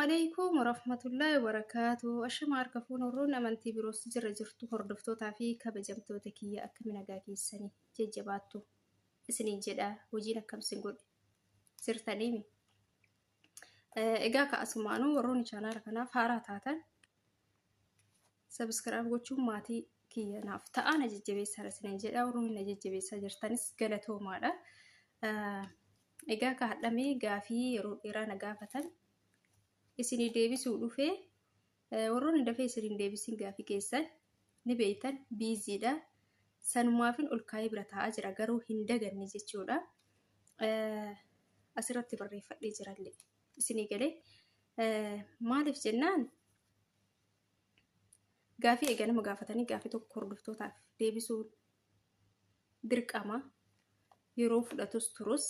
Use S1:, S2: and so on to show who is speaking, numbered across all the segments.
S1: عليكم ورحمة الله وبركاته. أشما أركفون ورون أمانتي بروس جرى جرتو هردفتو تافي كبجمتو تكية أكمنا قاكي السني جيجباتو سنين جدا وجينا كم سنقول سرتانيمي إيقاك أسمانو وروني شانار كنا فارات هاتن سبسكرايب قوشو ماتي كية ناف تانا جيجبيسا سنين جدا وروني جيجبيسا جرتانيس قلتو مالا إيقاك هاتلامي قافي يرون إيرانا قافتن isinii deebisuu dhufee warroonni dafee isinii deebisiin gaafii keessan ni beeytan biiziidha. Sanumaafin ol kaayee bira taa'aa jira garuu hin daganne jechuudha. Asirratti barreeffadhee jirallee isinii galee maaliif jennaan gaafii eeganama gaafatanii gaafii tokko hordoftootaaf deebisuun dirqama yeroo fudhatus turus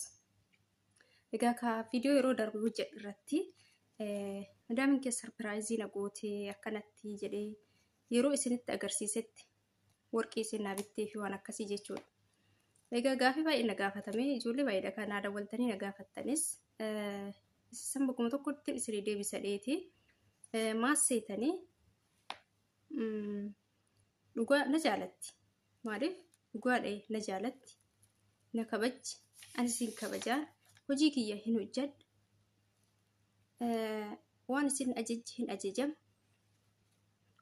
S1: egaa ka viidiyoo yeroo darbe hojjedhu irratti madaamin kee sarpiraayizii na gootee akkanatti jedhee yeroo isinitti agarsiisetti warqii isin naa bittee fi waan akkasii jechuudha. Egaa gaafii baay'ee na gaafatame ijoollee baay'eedha kanaa dawwaltanii na gaafattanis isin bakkuma tokkotti isinii deebisadheeti maas seetanii dhugaa na jaalatti maaliif dhugaadha na jaalatti na kabaji ani isin kabajaa hojii kiyya hin hojjedhu. Waan isin ajajji hin ajajam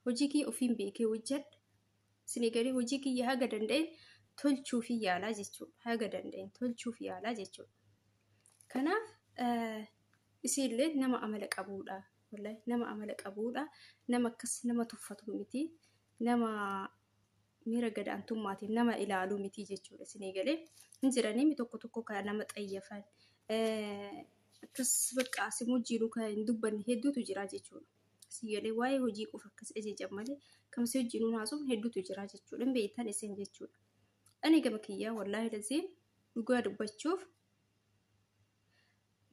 S1: hojii kiyya ofiin beekee hojjedha. Isin egalee hojii kiyya haga danda'een tolchuuf yaalaa jechuudha. Haga danda'een tolchuuf yaalaa jechuudha. Kanaaf isinillee nama amala qabuudha. Wallahi nama amala qabuudha. Nama akkas nama tuffatu miti. Nama miira gadaantummaatiin nama ilaaluu miti jechuudha. Isin egalee hin jiranii mi tokko kan nama xayyafan akkas bakka si mujjiru kan hin dubbanne hedduutu jira jechuudha. Sigalee waa'ee hojii qofa akkas ajajam malee kam si wajjinuun haasofne hedduutu jira jechuudha. Hin beektan isin jechuudha. Ani gama kiyyaa wallaahi laziin dhugaa dubbachuuf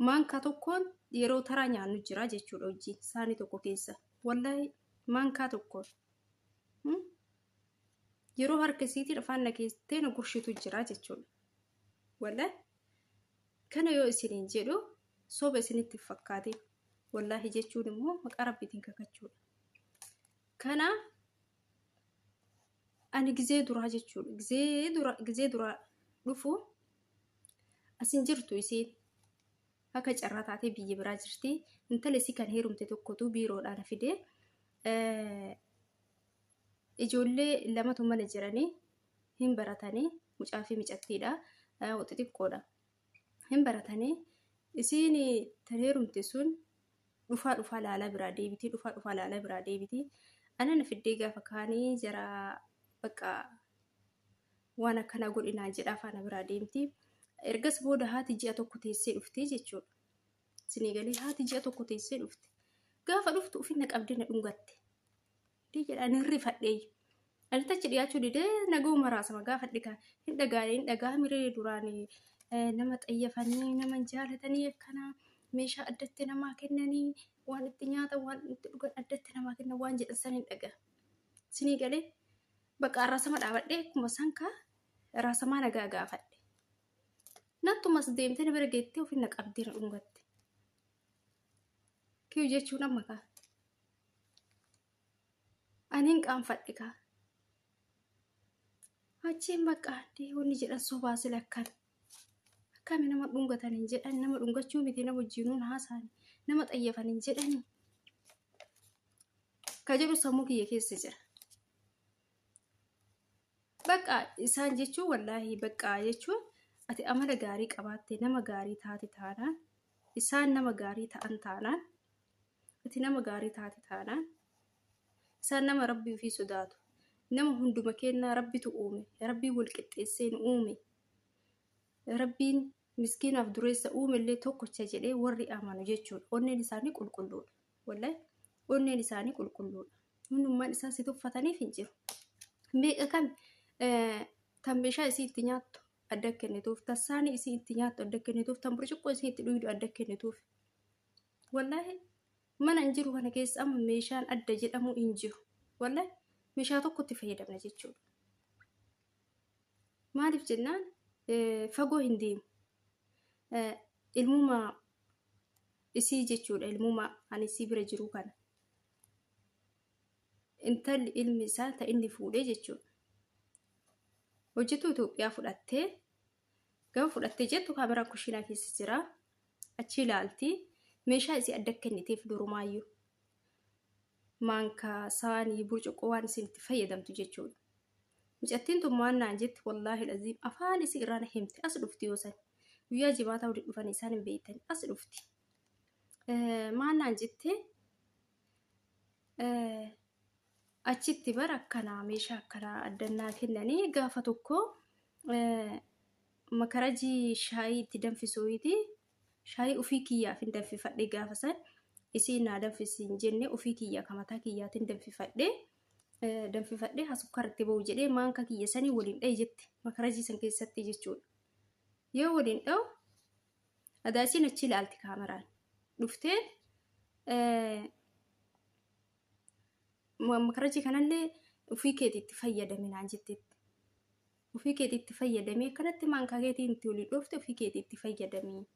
S1: maankaa tokkoon yeroo taraa nyaannu jira jechuudha hojii isaanii tokko keessa. Wallaahi maankaa tokkoon yeroo harka isiitiin afaan na keessee na gurshitu jira jechuudha. Wallaahi kana yoo isiniin jedhu soba isinitti fakkaate wallaahi jechuun immoo maqaa rabbiitiin kakachuudha. Kana ani gizee duraa jechuudha. Gizee duraa dhufu asin jirtu isiin akka carraa taatee biyya biraa jirti. Intala isii kan heerumte tokkotu biiroodhaan fidee ijoollee lamatu mana jiranii hin baratanii mucaa fi micattiidha xixiqqoodha. Hin baratanii isiin tan heerumte sun dhufaa laalaa biraa deebiti. Anana fiddee gaafa kaanii jara bakka waan akkana godhinaa jedhaa faana biraa deemti. Ergas booda haati ji'a tokko teessee dhufti jechuudha. Isin galee haati ji'a tokko teessee dhufti. Gaafa dhuftu ufinna qabdee na dhungatte. Dii jedhaan hin rifadhee. Ani tachi dhiyaachuu didee nagoo maraasama gaafa dhiqaa hin dhagaa miree duraanii nama xayyafanii nama jaalatanii akkana meeshaa addatti namaa kennanii waan itti nyaatan waan itti dhugan addatti namaa kennan waan jedhan san hin dhagaa. Isin galee bakka raasama dhaabadhee akkuma sankaa raasamaa nagaa gaafadhe. Nattumas deemtee na bira geettee ofiin na qabdee na dhungatte. Kiyyu jechuun amma kaa. Ani hin qaanfadhe kaa. Achiin bakka deewwanni jedhan sobaa sila akkan. Akkami nama dhungatan hin jedhan nama dhungachuu miti nama wajjinuun haasaan nama xayyafan hin jedhani. Ka jedhu sammuu kiyya keessa jira. Bakka isaan jechuun wallaahi bakka jechuun ati amala gaarii qabaatte nama gaarii taate taanaan isaan nama gaarii ta'an taanaan ati nama gaarii taate taanaan isaan nama rabbii ofii sodaatu nama hunduma kennaa rabbitu uume rabbii wal qixxeessee nu uume rabbiin miskiinaaf dureessa uume illee tokkocha jedhee warri amanu jechuudha. Onneen isaanii qulqulluudha. Wallaahi onneen isaanii qulqulluudha. Hundummaan isaan si tuffataniif hin jiru. Meeqa kam tan meeshaa isii itti nyaattu adda kennituuf tassaanii isii itti nyaattu adda kennituuf tan burcuqqoo isii itti dhuydu adda kennituuf. Wallaahi mana hin jiru kana keessa amma meeshaan adda jedhamu hin jiru. Wallaahi meeshaa tokkotti fayyadamna jechuudha. Maaliif jennaan fagoo hin deemu. Ilmuma isii jechuudha ilmuma ani isii bira jiru kana. Intalli ilmi isaa ta inni fuudhee jechuudha. Hojjetu Itoophiyaa fudhattee gaafa fudhattee jettu kaameraa kushiinaa keessa jira. Achi ilaalti meeshaa isii adda kenniteef durumaayyuu maankaa saanii burcuqqoo waan isin itti fayyadamtu jechuudha. Mucattiin tun maal naan jetti wallaahi laziim afaan isii irraan himte as dhufti yoo san guyyaa jimaataa waliin dhufanii isaan hin beektan as dhufti. Maal naan jettee achitti bara akkanaa meeshaa akkanaa addannaa kennanii gaafa tokko makarajii shaayii itti danfisuuti. Shaayii ofii kiyyaaf hin danfifadhe gaafa san isiin naa danfisiin jenne ofii kiyyaa kamataa kiyyaatiin danfifadhe hasukkaratti ba'u jedhee maanka kiyya sanii waliin dha'i jetti makarajii san keessatti jechuudha. Yoo waliin dha'u adaasiin achi ilaalti kaameraan dhuftee makarajii kanallee ofii keetiitti fayyadaminaan jetteetti. Ofii keetiitti fayyadamee kanatti maankaa keetiin itti olii dhoofte ofii keetiitti fayyadamii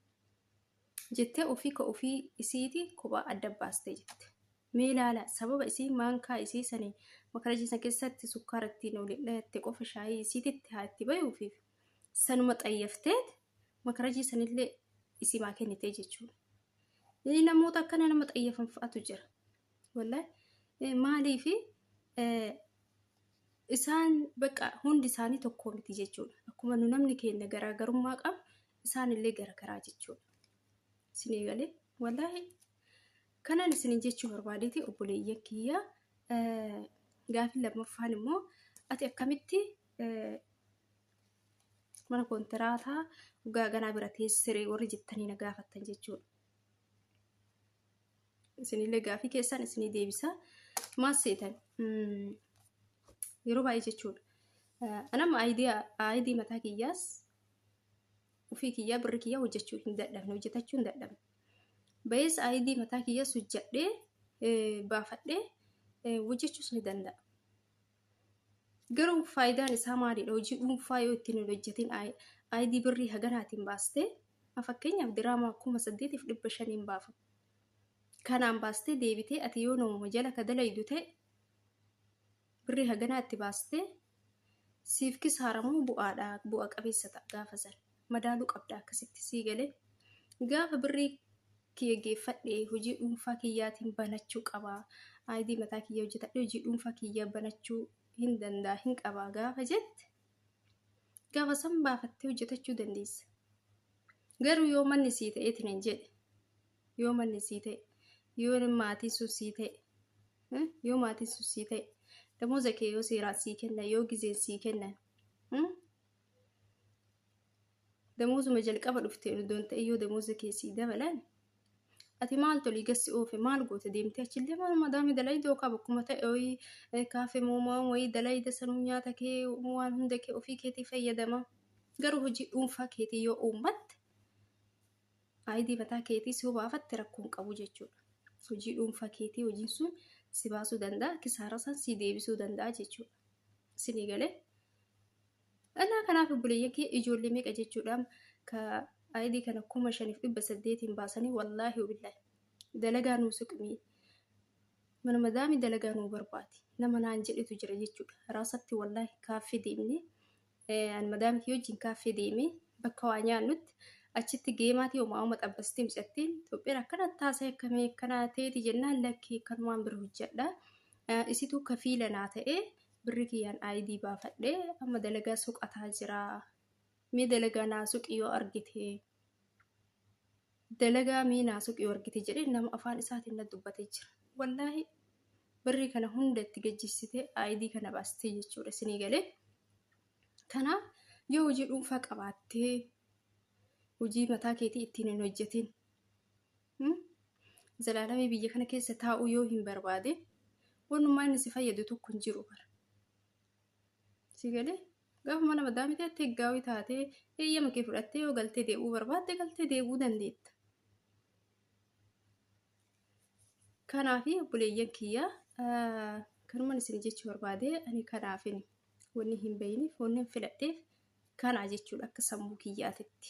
S1: jettee ofii isiiti kophaa adda baastee jette. Mee ilaala sababa isii maankaa isii sanii makarajii san keessatti sukkaara ittiin waliin dhayatte qofa shaayii isiititti haa itti bayuufiif sanuma xayyaftee makarajii sanillee isii maa kennitee jechuudha. Namoota akkana nama xayyafan fa'atu jira. Wallahi maaliifi isaan baqa hundi isaanii tokko miti jechuudha. Akkuma nu namni keenya garaagarummaa qabu isaanillee garagaraa jechuudha. Isinii galee wallahi kanaan isin jechuu barbaadeeti obboleeyyan kiyya. Gaafii lammaffaan immoo ati akkamitti mana kontiraataa dhugaa ganaa bira teessiree warri jettanii na gaafattan jechuudha. Isinillee gaafii keessan isinii deebisa. Maal seetan yeroo baay'ee jechuudha. Anama aayidii mataa kiyyaas ofii kiyyaa birri kiyyaa hojjechuu hin dadhabne hojjetachuu hin dadhabne. Baay'ees aayidii mataa kiyyaas hojjedhee baafadhee hojjechuus ni danda'a. Garuu faayidaan isaa maalidha? Hojii dhuunfaa yoo ittiin hin hojjetin aayidii birrii haganaatiin baastee fakkeenyaaf diraamaa 8,500 baafamu. Kanaan baastee deebitee ati yoo nama jala ka dalaydu ta'e birrii haganaa itti baastee siif kisaaramuu bu'aa qabeessa ta'a gaafa san madaaluu qabda akkasitti sii galee gaafa birrii kiyya geeffadhee hojii dhuunfaa kiyyaatiin banachuu qabaa aayidii mataa kiyya hojjetadhee hojii dhuunfaa kiyya banachuu hin danda'a hin qabaa gaafa jette gaafa san baafattee hojjetachuu dandeessa. Garuu yoo manni sii ta'eetiin hin jedhe yoo manni sii ta'e yoo maatiin sun sii ta'e damooza kee yoo seeraan sii kennan yoo gizeen sii kennan damoozuma jalqaba dhuftee odoon ta'e yoo damooza kee sii dabalan ati maal tolii gassi oofe maal goote deemtee achillee maal madaami dalaydoo qaba akkuma ta'e wayii kaafee moomaan wayii dalayda sanuu nyaata kee waan hunda kee ofii keetii fayyadama. Garuu hojii dhuunfaa keetii yoo uummatte aayidii mataa keetii si baafatte rakkoon qabu jechuudha. Hojii dhuunfaa keetii hojiin sun si baasuu danda'a kisaara san si deebisuu danda'a jechuudha. Isinii galee kanaaf obboleeyyan kee ijoollee meeqa jechuudhaan ka aayidii kana 5,800 baasanii wallaahi wabillahi dalagaa nuu suqmii mana madaami dalagaa nuu barbaadi nama naan jedhetu jira jechuudha. Raasatti wallaahi kaaffee deemnee an madaami kee wajjin kaaffee deemee bakka waa nyaannutti achitti geemaatii homaa xabbastee mucattiin Itoophiyaan akkana taasise akkamii akkana ta'eeti jennaan lakkii akkanumaan bira hojjedha. Isituu kafiila naa ta'ee birri kiyyaan aayidii baafadhee amma dalagaa suqataa jira. Mee dalagaa naa suqii yoo argite dalagaa mee naa suqii yoo argite jedhee nama afaan isaatiin na dubbatee jira. Wallaahi birri kana hunda itti gajjissitee aayidii kana baastee jechuudha. Isinii galee kanaaf yoo hojii dhuunfaa qabaattee hojii mataa keetii ittiin hin hojjetin zalaalamee biyya kana keessa taa'uu yoo hin barbaade wanummaa inni si fayyadu tokko hin jiru bara. Si galee gaafa mana madaami ta'e gaawii taatee eeyyama kee fudhattee yoo galtee deebi'uu barbaadde galtee deebi'uu dandeetta. Kanaaf obboleeyyan kiyya kanumaan isin jechuu barbaade ani kanaafin wanni hin beeyniif wanni hin filadheef kanaa jechuudha akka sammuu kiyyaatitti.